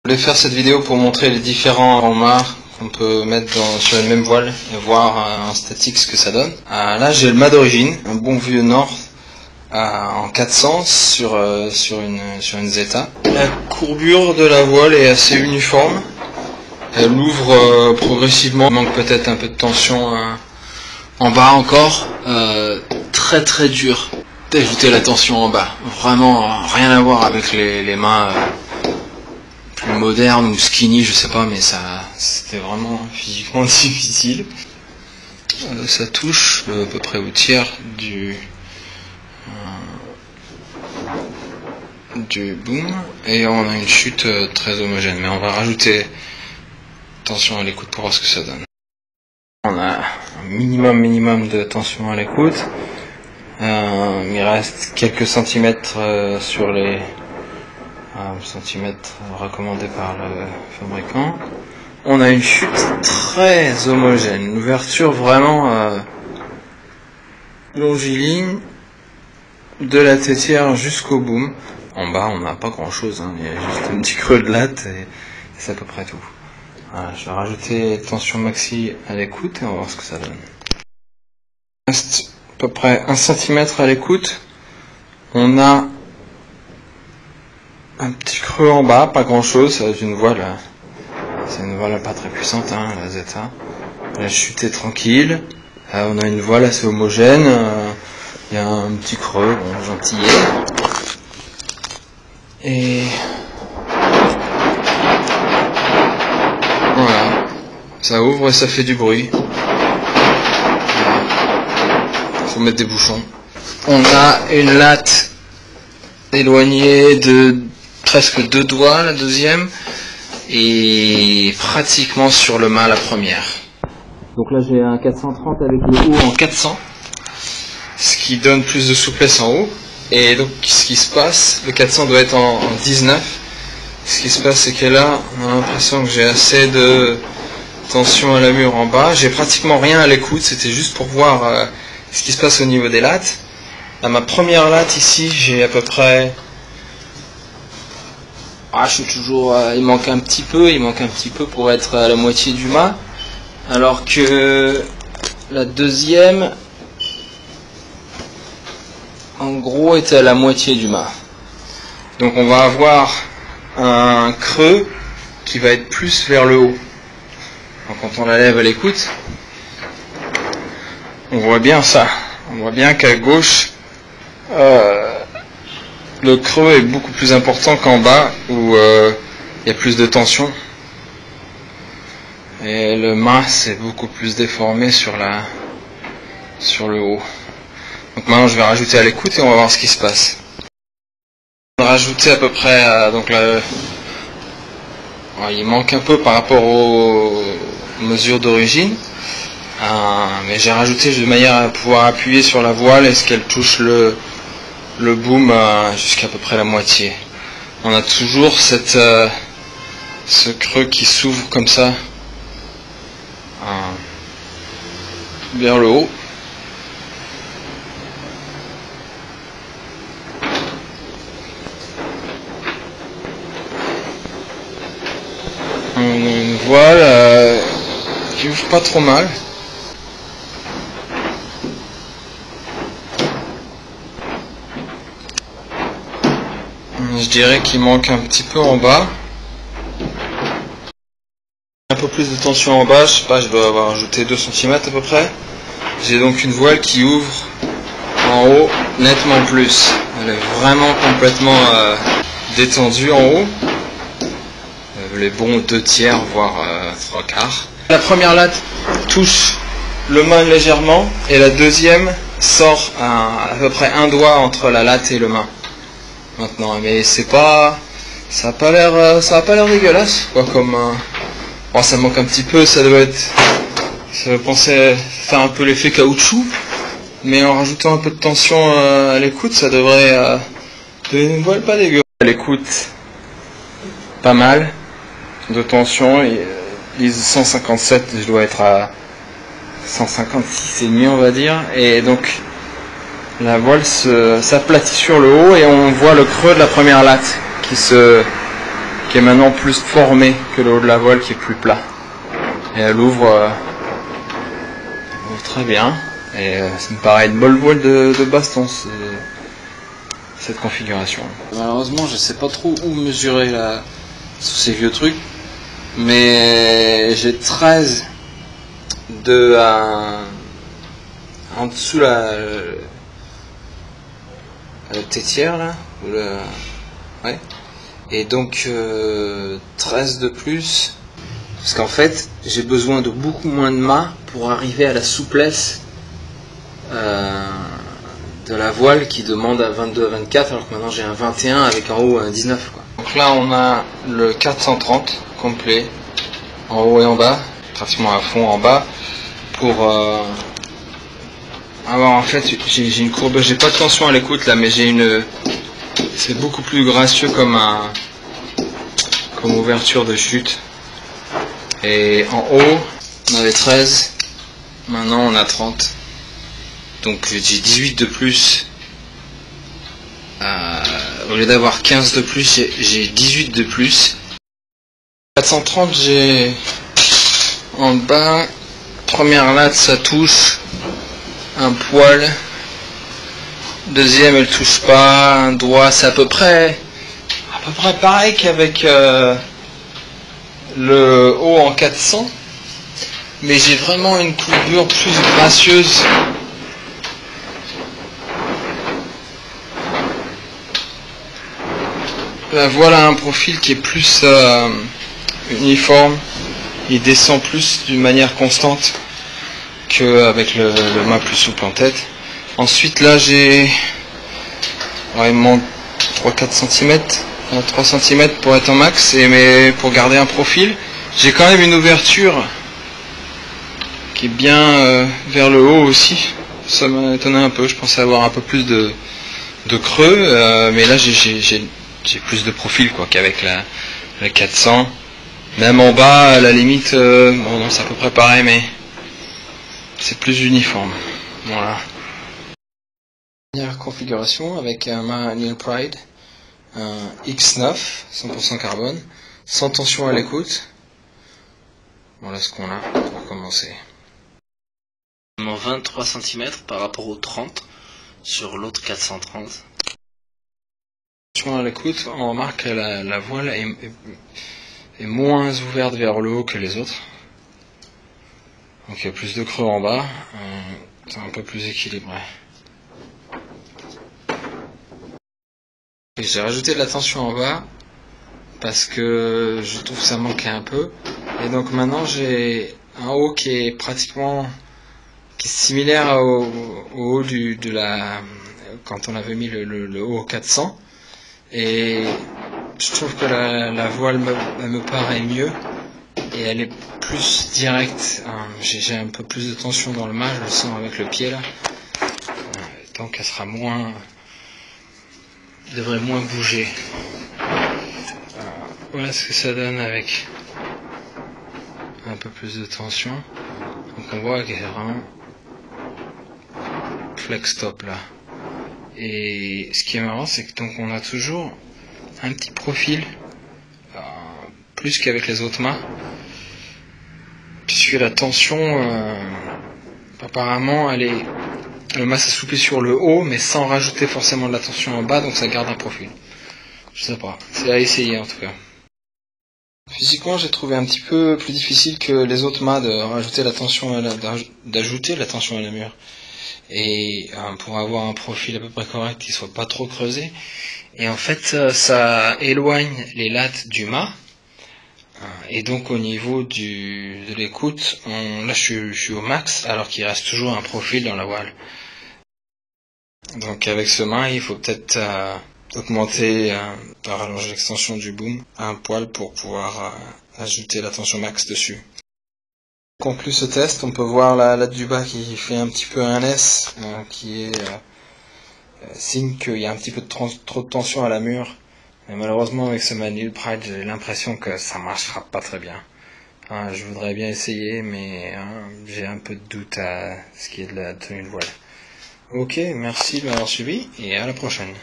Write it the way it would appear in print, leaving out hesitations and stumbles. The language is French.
Je voulais faire cette vidéo pour montrer les différents formats qu'on peut mettre sur une même voile et voir en statique ce que ça donne. Là j'ai le mât d'origine, un bon vieux Nord en 400 sur une Zeta. La courbure de la voile est assez uniforme. Elle ouvre progressivement, il manque peut-être un peu de tension en bas encore. Très très dur d'ajouter la tension en bas. Vraiment rien à voir avec les mâts plus modernes ou skinny, je sais pas, mais c'était vraiment physiquement difficile. Ça touche à peu près au tiers du boom et on a une chute très homogène, mais on va rajouter tension à l'écoute pour voir ce que ça donne. On a un minimum de tension à l'écoute. Il reste quelques centimètres sur les centimètres recommandés par le fabricant. On a une chute très homogène, une ouverture vraiment longiligne de la tétière jusqu'au boom. En bas on n'a pas grand chose, il y a juste un petit creux de latte et c'est à peu près tout. Voilà, je vais rajouter tension maxi à l'écoute et on va voir ce que ça donne. Il reste à peu près 1 cm à l'écoute. On a un petit creux en bas, pas grand chose, c'est une voile pas très puissante, la Zeta. La chute est tranquille, on a une voile assez homogène, il y a un petit creux, bon, gentillet. Et voilà, ça ouvre et ça fait du bruit. Faut mettre des bouchons. On a une latte éloignée de presque 2 doigts, la deuxième, et pratiquement sur le mât la première. Donc là j'ai un 430 avec le haut en 400, ce qui donne plus de souplesse en haut. Et donc ce qui se passe, le 400 doit être en 19. Ce qui se passe, c'est que là on a l'impression que j'ai assez de tension à la mûre en bas. J'ai pratiquement rien à l'écoute, c'était juste pour voir ce qui se passe au niveau des lattes. À ma première latte ici, j'ai à peu près... je suis toujours... il manque un petit peu pour être à la moitié du mât. Alors que la deuxième, en gros, était à la moitié du mât. Donc on va avoir un creux qui va être plus vers le haut. Donc quand on la lève à l'écoute, on voit bien ça. On voit bien qu'à gauche, le creux est beaucoup plus important qu'en bas où il y a plus de tension. Et le mât c'est beaucoup plus déformé sur le haut. Donc maintenant je vais rajouter à l'écoute et on va voir ce qui se passe. On va rajouter à peu près, donc là, il manque un peu par rapport aux mesures d'origine. Mais j'ai rajouté de manière à pouvoir appuyer sur la voile et ce qu'elle touche le boom jusqu'à peu près la moitié. On a toujours ce creux qui s'ouvre comme ça vers le haut. On a une voile qui ouvre pas trop mal. Je dirais qu'il manque un petit peu en bas. Un peu plus de tension en bas, je sais pas, je dois avoir ajouté 2 cm à peu près. J'ai donc une voile qui ouvre en haut nettement plus. Elle est vraiment complètement détendue en haut. Les bons 2/3 voire 3/4. La première latte touche le mât légèrement et la deuxième sort à peu près 1 doigt entre la latte et le mât. Maintenant, mais ça a pas l'air dégueulasse quoi, comme ça manque un petit peu, ça doit penser faire un peu l'effet caoutchouc, mais en rajoutant un peu de tension à l'écoute, ça devrait donner une voile pas dégueu. À l'écoute, pas mal de tension, et 157, je dois être à 156 et demi on va dire, et donc la voile s'aplatit sur le haut et on voit le creux de la première latte qui qui est maintenant plus formé que le haut de la voile qui est plus plat. Et elle ouvre très bien. Et ça me paraît une bonne voile de baston, cette configuration. Malheureusement, je sais pas trop où mesurer sous ces vieux trucs, mais j'ai 13 en dessous la tétière là, ouais. Et donc 13 de plus, parce qu'en fait j'ai besoin de beaucoup moins de mât pour arriver à la souplesse de la voile qui demande à 22 à 24, alors que maintenant j'ai un 21 avec en haut un 19 quoi. Donc là on a le 430 complet en haut et en bas, pratiquement à fond en bas, pour avoir en fait j'ai une courbe, j'ai pas de tension à l'écoute là, mais c'est beaucoup plus gracieux comme ouverture de chute. Et en haut on avait 13, maintenant on a 30. Donc j'ai 18 de plus, au lieu d'avoir 15 de plus, j'ai 18 de plus. 430, j'ai en bas, première latte ça touche, un poil, deuxième elle touche pas, un doigt, c'est à peu près pareil qu'avec le haut en 400, mais j'ai vraiment une courbure plus gracieuse. La voile a un profil qui est plus uniforme, il descend plus d'une manière constante qu'avec le mât plus souple en tête. Ensuite là il me manque 3-4 cm, 3 cm pour être en max, mais pour garder un profil, j'ai quand même une ouverture qui est bien vers le haut aussi. Ça m'a étonné un peu, je pensais avoir un peu plus de creux, mais là j'ai plus de profil quoi qu'avec la 400. Même en bas, à la limite, bon non, c'est à peu près pareil, mais c'est plus uniforme. Voilà. Dernière configuration avec un mât Neil Pride, un X9, 100% carbone, sans tension à l'écoute. Voilà ce qu'on a pour commencer. 23 cm par rapport au 30 sur l'autre 430. À l'écoute, on remarque que la voile est moins ouverte vers le haut que les autres. Donc il y a plus de creux en bas, c'est un peu plus équilibré. J'ai rajouté de la tension en bas parce que je trouve que ça manquait un peu. Et donc maintenant j'ai un haut qui est similaire au haut quand on avait mis le haut 400. Et je trouve que la voile me paraît mieux et elle est plus directe. J'ai un peu plus de tension dans le mât, je le sens avec le pied là. Donc elle sera devrait moins bouger. Voilà ce que ça donne avec un peu plus de tension. Donc on voit qu'elle est vraiment flex top là. Et ce qui est marrant, c'est que donc on a toujours un petit profil, plus qu'avec les autres mâts, puisque la tension, apparemment, le mât s'assouplit sur le haut, mais sans rajouter forcément de la tension en bas, donc ça garde un profil. Je sais pas, c'est à essayer en tout cas. Physiquement, j'ai trouvé un petit peu plus difficile que les autres mâts d'ajouter la tension à la mure. Et pour avoir un profil à peu près correct qui soit pas trop creusé, et en fait ça éloigne les lattes du mât, et donc au niveau de l'écoute, là je suis au max alors qu'il reste toujours un profil dans la voile. Donc avec ce mât il faut peut-être augmenter, rallonger l'extension du boom à un poil pour pouvoir ajouter la tension max dessus. Conclu ce test, on peut voir la latte du bas qui fait un petit peu un S, qui est signe qu'il y a un petit peu trop de tension à la mure. Mais malheureusement avec ce Neil Pride, j'ai l'impression que ça marchera pas très bien. Je voudrais bien essayer, mais j'ai un peu de doute à ce qui est de la tenue de voile. Ok, merci de m'avoir suivi et à la prochaine.